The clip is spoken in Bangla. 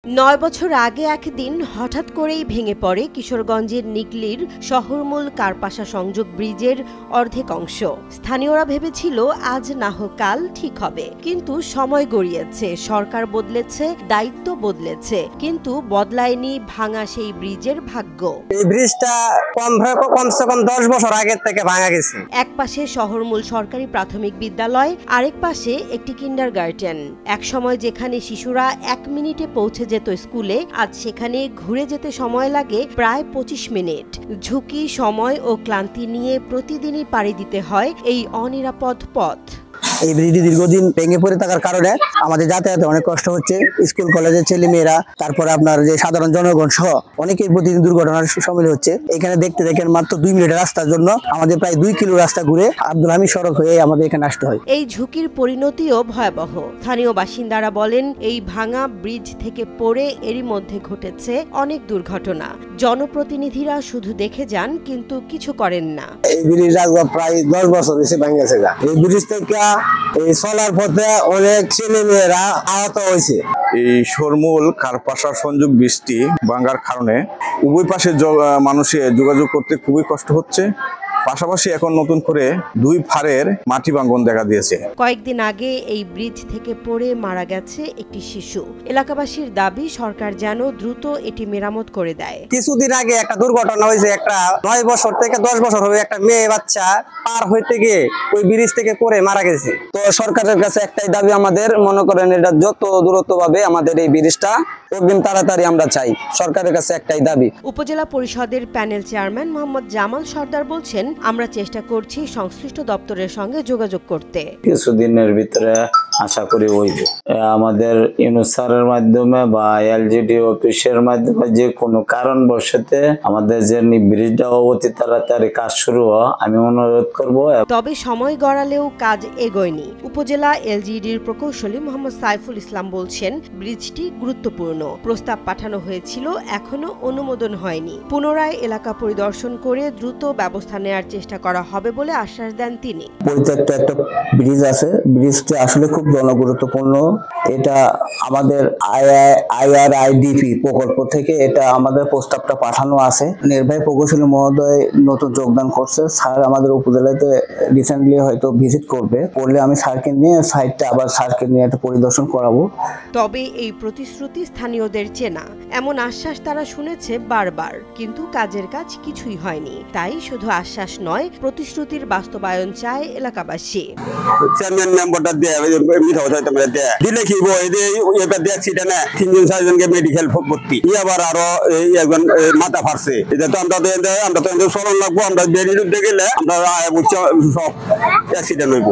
৯ বছর আগে একদিন হঠাৎ করেই ভেঙে পড়ে কিশোরগঞ্জের নিকলির শহরমূল কারপাশা সংযোগ ব্রিজের অর্ধেক অংশ। স্থানীয়রা ভেবেছিল আজ না হোক কাল ঠিক হবে, কিন্তু সময় গড়িয়েছে, সরকার বদলেছে, দায়িত্ব বদলেছে, কিন্তু বদলায়নি ভাঙা সেই ব্রিজের ভাগ্য। এই ব্রিজটা কমসে কম 10 বছর আগে থেকে ভাঙা গেছে। এক পাশে শহরমূল সরকারি প্রাথমিক বিদ্যালয়, আরেক পাশে একটি কিন্ডারগার্টেন। এক সময় যেখানে শিশুরা 1 মিনিটে পৌঁছে যেত স্কুলে, আজ সেখানে ঘুরে যেতে সময় লাগে প্রায় 25 মিনিট। ঝুঁকি, সময় ও ক্লান্তি নিয়ে প্রতিদিনই পাড়ি দিতে হয় এই অনিরাপদ পথ। এই ব্রিজটি দীর্ঘদিন ভেঙে পড়ে থাকার কারণে আমাদের যাতায়াতে অনেক কষ্ট হচ্ছে। স্কুল কলেজের ছেলে মেয়েরা, তারপরে আপনার যে সাধারণ জনগণ সহ অনেকেই প্রতিদিন দুর্ঘটনার সামিল হচ্ছে। এখানে দেখতে দেখেন মাত্র 2 মিনিটের রাস্তার জন্য আমাদের প্রায় 2 কিলো রাস্তা ঘুরে আব্দুল হামিদ সড়ক হয়ে আমাদের এখানে আসতে হয়। এই ঝুঁকির পরিণতিও ভয়াবহ। স্থানীয় বাসিন্দারা বলেন, এই ভাঙা ব্রিজ থেকে পড়ে এরই মধ্যে ঘটেছে অনেক দুর্ঘটনা। জনপ্রতিনিধিরা শুধু দেখে যান, কিন্তু কিছু করেন না। এই ব্রিজ প্রায় 10 বছর হয়েছে ভেঙেছে। এই ব্রিজ থেকে এই চলার পথে অনেক ছেলে মেয়েরা আহত হয়েছে। এই শহরমূল কারপাশা সংযোগ ব্রিজটি ভাঙার কারণে উভয় পাশে মানুষের যোগাযোগ করতে খুবই কষ্ট হচ্ছে। পাশাপাশি এখন নতুন করে 2 ফারের মাটি ভাঙন দেখা দিয়েছে। কয়েকদিন আগে এই ব্রিজ থেকে পড়ে মারা গেছে একটি শিশু। এলাকাবাসীর দাবি, সরকার যেন দ্রুত এটি মেরামত করে দেয়। কিছুদিন আগে একটা দুর্ঘটনা হয়েছে, একটা 9 বছর থেকে 10 বছর হবে একটা মেয়ে বাচ্চা পার হইতে গিয়ে ওই ব্রিজ থেকে পড়ে মারা গেছে। তো সরকারের কাছে একটাই দাবি, আমাদের মনে করেন এটা যত দূরত্ব ভাবে আমাদের এই ব্রিজটা একদিন তাড়াতাড়ি আমরা চাই। সরকারের কাছে একটাই দাবি। উপজেলা পরিষদের প্যানেল চেয়ারম্যান মোহাম্মদ জামাল সর্দার বলছেন, আমরা চেষ্টা করছি সংশ্লিষ্ট দপ্তরের সঙ্গে যোগাযোগ করতে। কিছুদিনের ভিতরে আশা করি হইবে। আমাদের ইউনুস স্যারের মাধ্যমে বা এলজিডি অফিসের মাধ্যমে যে কোনো কারণবশতে আমাদের যে ব্রিজটা অতি তাড়াতাড়ি কাজ শুরু হয় আমি অনুরোধ করব। তবে সময় গড়ালেও কাজ এগোয়নি। উপজেলা এলজিডির প্রকৌশলী মোহাম্মদ সাইফুল ইসলাম বলছেন, ব্রিজটি গুরুত্বপূর্ণ। প্রস্তাব পাঠানো হয়েছিল, এখনো অনুমোদন হয়নি। পুনরায় এলাকা পরিদর্শন করে দ্রুত ব্যবস্থা নেওয়ার চেষ্টা করা হবে বলে আশ্বাস দেন তিনি। পরিত্যক্ত একটা ব্রিজ আছে, ব্রিজটি আসলে খুব জনগুরুত্বপূর্ণ। এটা আমাদের IRIDP প্রকল্প থেকে এটা আমাদের প্রস্তাবটা পাঠানো আছে। নির্বাহী প্রকৌশলী মহোদয় নতুন যোগদান করছে। স্যার আমাদের উপজেলাতে রিসেন্টলি হয়তো ভিজিট করবে, করলে আমি স্যারকে নিয়ে সাইটটা আবার স্যারকে নিয়ে একটা পরিদর্শন করাবো। তবে এই প্রতিশ্রুতি স্থানীয়দের চেনা। এমন আশ্বাস তারা শুনেছে বারবার, কিন্তু কাজের কাজ কিছুই হয়নি। তাই শুধু আশ্বাস নয়, প্রতিশ্রুতির বাস্তবায়ন চায় এলাকাবাসী। চেয়ারম্যান মেম্বারটা দিলে কি এবার দেখছি না 3-4 জনকে মেডিকেল ভর্তি, আবার আরো একজন মাথা ফাটছে। এটা তো আমরা তো চলন লাগবো, আমরা বেরিয়ে গেলে আমরা সব অ্যাক্সিডেন্ট হইব।